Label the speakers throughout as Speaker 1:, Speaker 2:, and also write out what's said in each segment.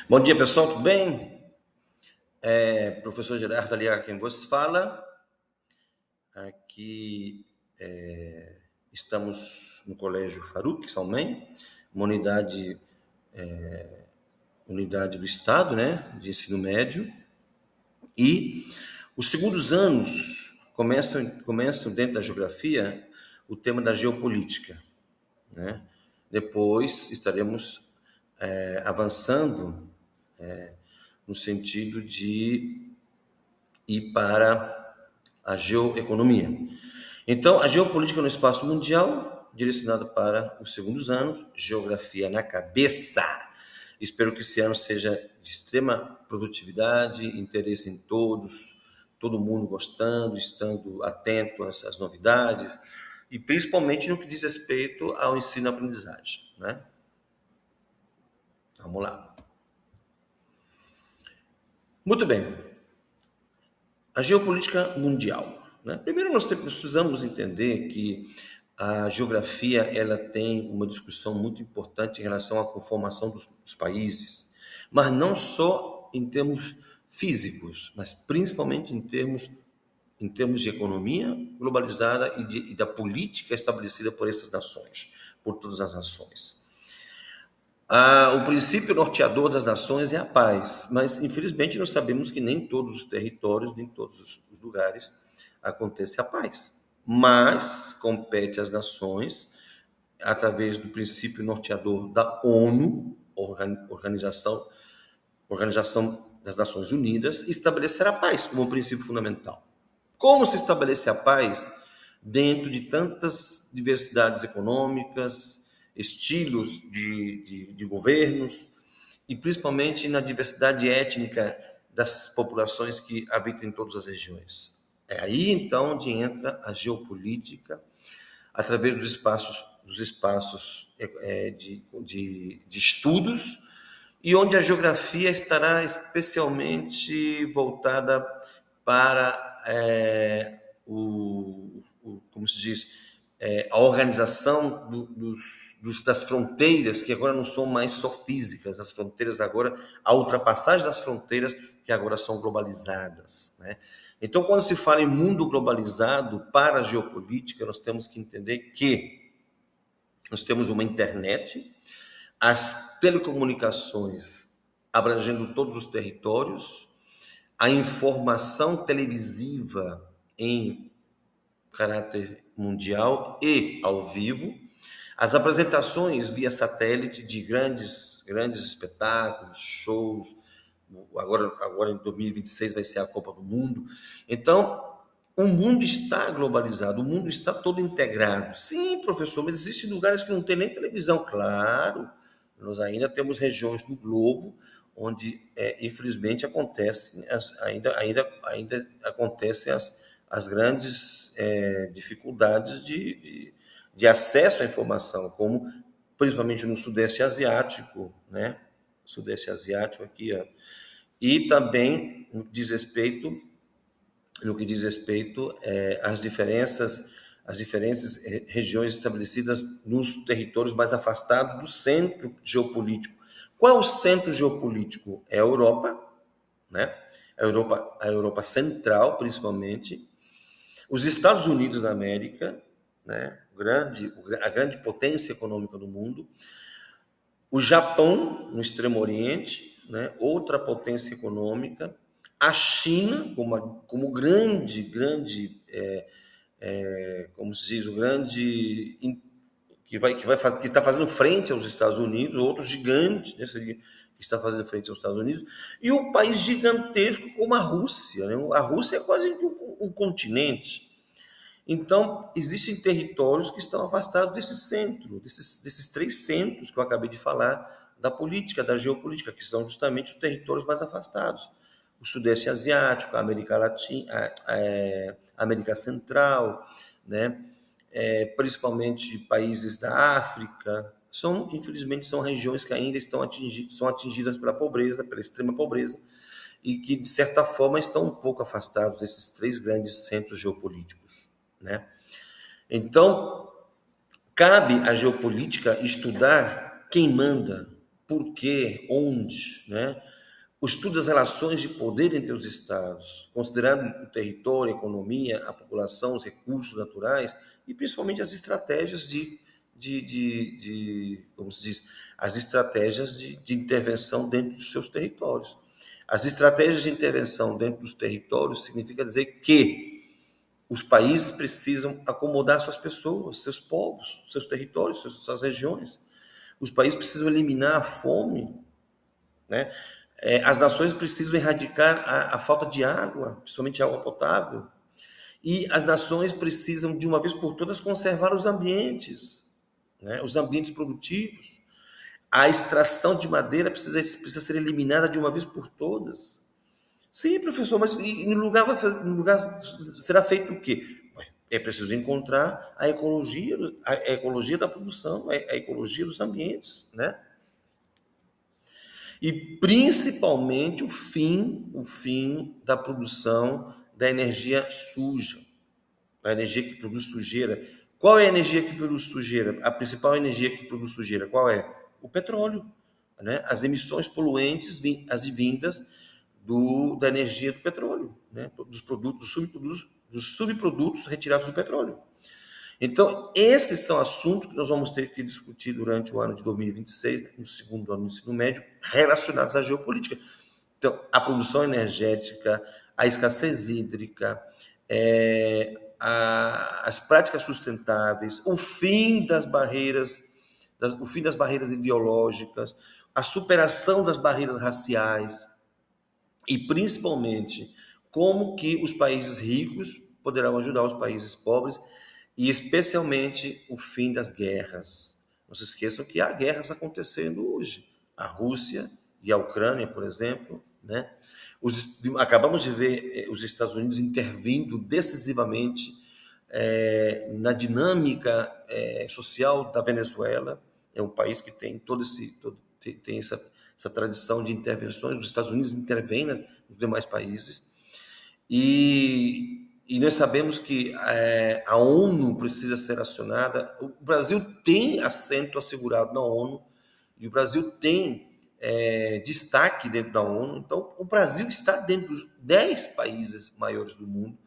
Speaker 1: Bom dia, pessoal, tudo bem? Professor Gerardo Aliar, quem vos fala. Aqui estamos no Colégio Faruque, Salmem, uma unidade do Estado, né, de ensino médio. E os segundos anos começam dentro da geografia o tema da geopolítica, né? Depois estaremos avançando no sentido de ir para a geoeconomia. Então, a geopolítica no espaço mundial, direcionada para os segundos anos, geografia na cabeça. Espero que esse ano seja de extrema produtividade, interesse em todos, todo mundo gostando, estando atento às novidades, e principalmente no que diz respeito ao ensino-aprendizagem, né? Vamos lá. Muito bem. A geopolítica mundial, né? Primeiro, nós precisamos entender que a geografia ela tem uma discussão muito importante em relação à conformação dos países, mas não só em termos físicos, mas principalmente em termos de economia globalizada e da política estabelecida por essas nações, por todas as nações. O princípio norteador das nações é a paz, mas infelizmente nós sabemos que nem todos os territórios, nem todos os lugares acontece a paz. Mas compete às nações, através do princípio norteador da ONU, Organização das Nações Unidas, estabelecer a paz como um princípio fundamental. Como se estabelece a paz dentro de tantas diversidades econômicas, estilos de governos, e principalmente na diversidade étnica das populações que habitam em todas as regiões? É aí, então, onde entra a geopolítica, através dos espaços de estudos, e onde a geografia estará especialmente voltada para como se diz, a organização das fronteiras, que agora não são mais só físicas, as fronteiras agora, a ultrapassagem das fronteiras que agora são globalizadas, né? Então, quando se fala em mundo globalizado para a geopolítica, nós temos que entender que nós temos uma internet, as telecomunicações abrangendo todos os territórios, a informação televisiva em caráter mundial e ao vivo, as apresentações via satélite de grandes espetáculos, shows. Agora em 2026 vai ser a Copa do Mundo. Então, o mundo está globalizado, o mundo está todo integrado. Sim, professor, mas existem lugares que não tem nem televisão. Claro, nós ainda temos regiões do globo onde, infelizmente, ainda acontecem as grandes dificuldades de acesso à informação, como principalmente no Sudeste Asiático, né? Sudeste Asiático aqui, ó. E também no que diz respeito às diferentes regiões estabelecidas nos territórios mais afastados do centro geopolítico. Qual é o centro geopolítico? É a Europa, né? A Europa Central, principalmente, os Estados Unidos da América, né? A grande potência econômica do mundo, o Japão, no Extremo Oriente, né? Outra potência econômica, a China, como grande, como se diz, o grande que está fazendo frente aos Estados Unidos, outro gigante, né, que está fazendo frente aos Estados Unidos, e um país gigantesco como a Rússia, né? A Rússia é quase um continente. Então, existem territórios que estão afastados desse centro, desses três centros que eu acabei de falar, da política, da geopolítica, que são justamente os territórios mais afastados. O Sudeste Asiático, a América Latina, a América Central, né? Principalmente países da África, infelizmente, são regiões que ainda são atingidas pela pobreza, pela extrema pobreza, e que, de certa forma, estão um pouco afastados desses três grandes centros geopolíticos, né? Então, cabe à geopolítica estudar quem manda, por quê, onde, né? O estudo das relações de poder entre os estados, considerando o território, a economia, a população, os recursos naturais e principalmente as estratégias como se diz, as estratégias de intervenção dentro dos seus territórios. As estratégias de intervenção dentro dos territórios significa dizer que os países precisam acomodar suas pessoas, seus povos, seus territórios, suas regiões. Os países precisam eliminar a fome, né? As nações precisam erradicar a falta de água, principalmente água potável. E as nações precisam, de uma vez por todas, conservar os ambientes, né? Os ambientes produtivos. A extração de madeira precisa ser eliminada de uma vez por todas. Sim, professor, mas no lugar será feito o quê? É preciso encontrar a ecologia da produção, a ecologia dos ambientes, né? E principalmente o fim da produção da energia suja, a energia que produz sujeira. Qual é a energia que produz sujeira? A principal energia que produz sujeira, qual é? O petróleo, né? As emissões poluentes advindas da energia do petróleo, né? Dos subprodutos retirados do petróleo. Então, esses são assuntos que nós vamos ter que discutir durante o ano de 2026, no segundo ano do ensino médio, relacionados à geopolítica. Então, a produção energética, a escassez hídrica, as práticas sustentáveis, o fim das barreiras ideológicas, a superação das barreiras raciais e, principalmente, como que os países ricos poderão ajudar os países pobres e especialmente o fim das guerras. Não se esqueçam que há guerras acontecendo hoje. A Rússia e a Ucrânia, por exemplo, né? Acabamos de ver os Estados Unidos intervindo decisivamente na dinâmica social da Venezuela. É um país que tem tem essa tradição de intervenções. Os Estados Unidos intervêm nos demais países. E nós sabemos que a ONU precisa ser acionada. O Brasil tem assento assegurado na ONU e o Brasil tem destaque dentro da ONU. Então, o Brasil está dentro dos 10 países maiores do mundo,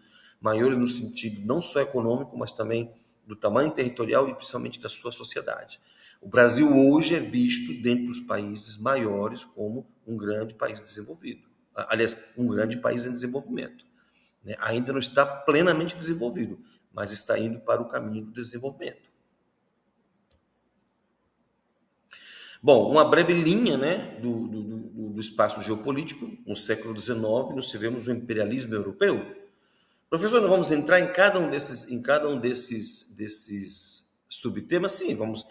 Speaker 1: maiores no sentido não só econômico, mas também do tamanho territorial e principalmente da sua sociedade. O Brasil hoje é visto dentro dos países maiores como um grande país desenvolvido. Aliás, um grande país em desenvolvimento. Ainda não está plenamente desenvolvido, mas está indo para o caminho do desenvolvimento. Bom, uma breve linha, né, do espaço geopolítico. No século XIX, nós tivemos o imperialismo europeu. Professor, nós vamos entrar em cada um desses subtemas? Sim, vamos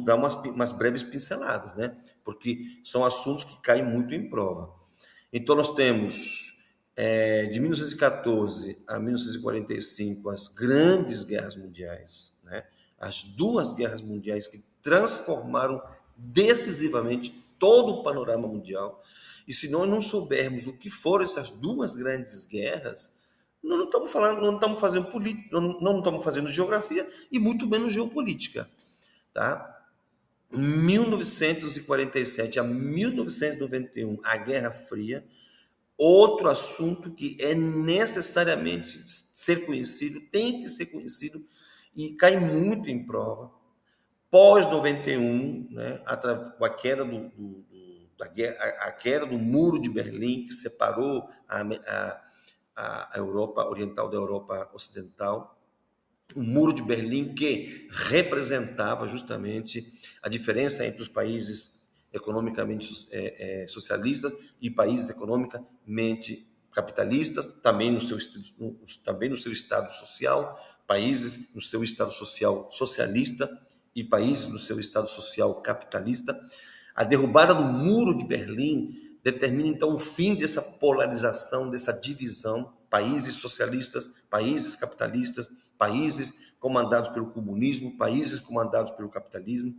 Speaker 1: dar umas breves pinceladas, né? Porque são assuntos que caem muito em prova. Então, nós temos de 1914 a 1945 as grandes guerras mundiais, né? As duas guerras mundiais que transformaram decisivamente todo o panorama mundial. E se nós não soubermos o que foram essas duas grandes guerras, nós não estamos falando, não estamos fazendo política, não estamos fazendo geografia e muito menos geopolítica, tá? 1947 a 1991, a Guerra Fria. Outro assunto que é necessariamente ser conhecido, tem que ser conhecido e cai muito em prova. Pós-91, né, com a queda a queda do Muro de Berlim, que separou a Europa Oriental da Europa Ocidental, o Muro de Berlim, que representava justamente a diferença entre os países economicamente socialistas e países economicamente capitalistas, também no seu estado social, países no seu estado social socialista e países no seu estado social capitalista. A derrubada do Muro de Berlim determina, então, o fim dessa polarização, dessa divisão, países socialistas, países capitalistas, países comandados pelo comunismo, países comandados pelo capitalismo.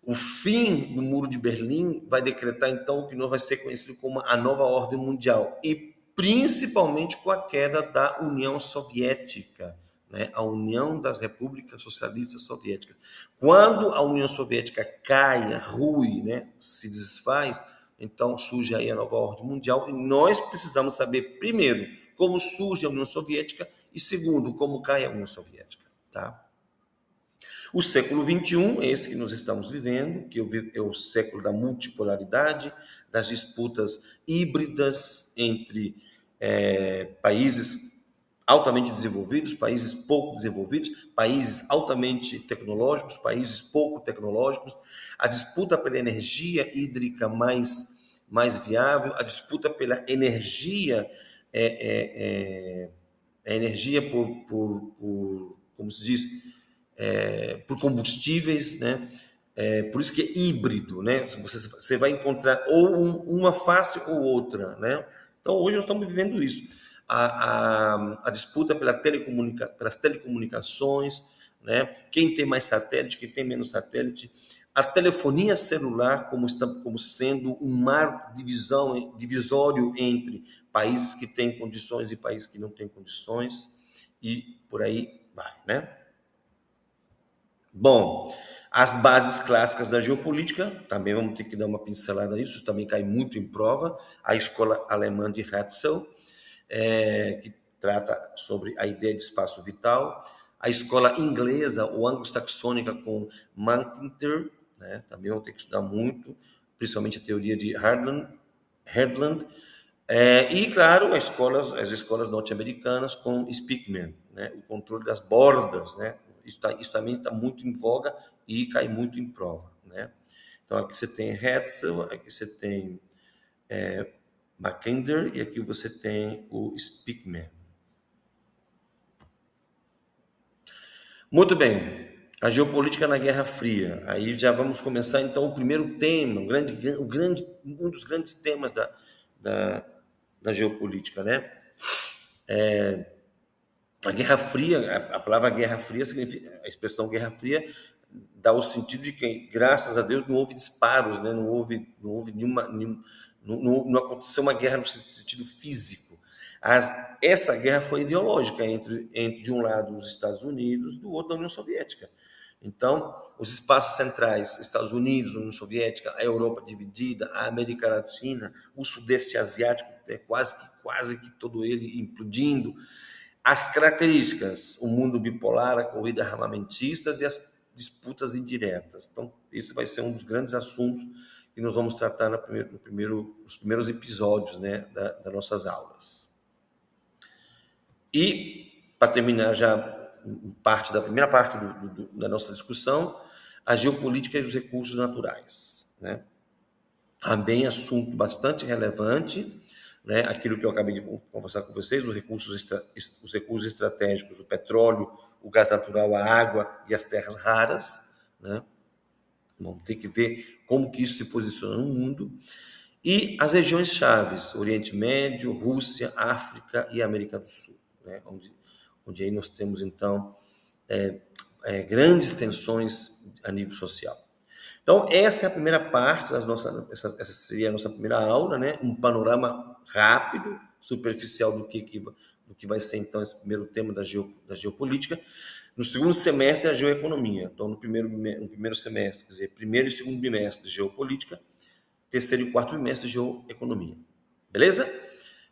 Speaker 1: O fim do Muro de Berlim vai decretar, então, o que vai ser conhecido como a nova ordem mundial, e principalmente com a queda da União Soviética, né, a União das Repúblicas Socialistas Soviéticas. Quando a União Soviética cai, rui, né, se desfaz, então surge aí a nova ordem mundial, e nós precisamos saber, primeiro, como surge a União Soviética, e segundo, como cai a União Soviética. Tá? O século XXI, esse que nós estamos vivendo, que é o século da multipolaridade, das disputas híbridas entre países altamente desenvolvidos, países pouco desenvolvidos, países altamente tecnológicos, países pouco tecnológicos, a disputa pela energia hídrica mais viável, a disputa pela energia, energia como se diz, por combustíveis, né? Por isso que é híbrido, né? Você vai encontrar ou uma face ou outra, né? Então, hoje nós estamos vivendo isso. A disputa pelas telecomunicações, né? Quem tem mais satélite, quem tem menos satélite. A telefonia celular como sendo um marco divisório entre países que têm condições e países que não têm condições, e por aí vai, né? Bom, as bases clássicas da geopolítica, também vamos ter que dar uma pincelada nisso, também cai muito em prova. A escola alemã de Hetzel, que trata sobre a ideia de espaço vital. A escola inglesa ou anglo-saxônica com McIntyre, né? Também vamos ter que estudar muito, principalmente a teoria de Herdland. E, claro, as escolas norte-americanas com Speakman, né? O controle das bordas, né? Isso também está muito em voga e cai muito em prova, né? Então, aqui você tem Hetzel, aqui você tem Mackinder e aqui você tem o Speakman. Muito bem, a geopolítica na Guerra Fria. Aí já vamos começar, então, o primeiro tema, um dos grandes temas da geopolítica, né? A Guerra Fria, a palavra Guerra Fria significa, a expressão Guerra Fria dá o sentido de que, graças a Deus, não houve disparos, né? Não houve não aconteceu uma guerra no sentido físico. Essa guerra foi ideológica entre de um lado os Estados Unidos, do outro a União Soviética. Então, os espaços centrais, Estados Unidos, União Soviética, a Europa dividida, a América Latina, o Sudeste Asiático, quase que todo ele implodindo. As características, o mundo bipolar, a corrida armamentistas e as disputas indiretas. Então, esse vai ser um dos grandes assuntos que nós vamos tratar nos primeiros episódios, né, das nossas aulas. E, para terminar já da primeira parte da nossa discussão, a geopolítica e os recursos naturais, né? Também assunto bastante relevante, né? Aquilo que eu acabei de conversar com vocês, os recursos estratégicos, o petróleo, o gás natural, a água e as terras raras, né? Vamos ter que ver como que isso se posiciona no mundo. E as regiões chaves, Oriente Médio, Rússia, África e América do Sul, né? Onde aí nós temos, então, grandes tensões a nível social. Então, essa é a primeira parte, essa seria a nossa primeira aula, né? Um panorama rápido, superficial do que vai ser, então, esse primeiro tema da geopolítica. No segundo semestre, a geoeconomia. Então, no primeiro semestre, quer dizer, primeiro e segundo bimestre, geopolítica, terceiro e quarto bimestre, geoeconomia. Beleza?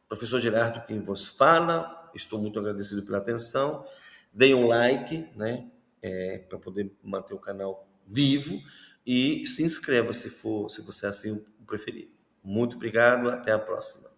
Speaker 1: Professor Gerardo, quem vos fala, estou muito agradecido pela atenção. Deem um like, né? Para poder manter o canal vivo. E se inscreva se você assim o preferir. Muito obrigado, até a próxima.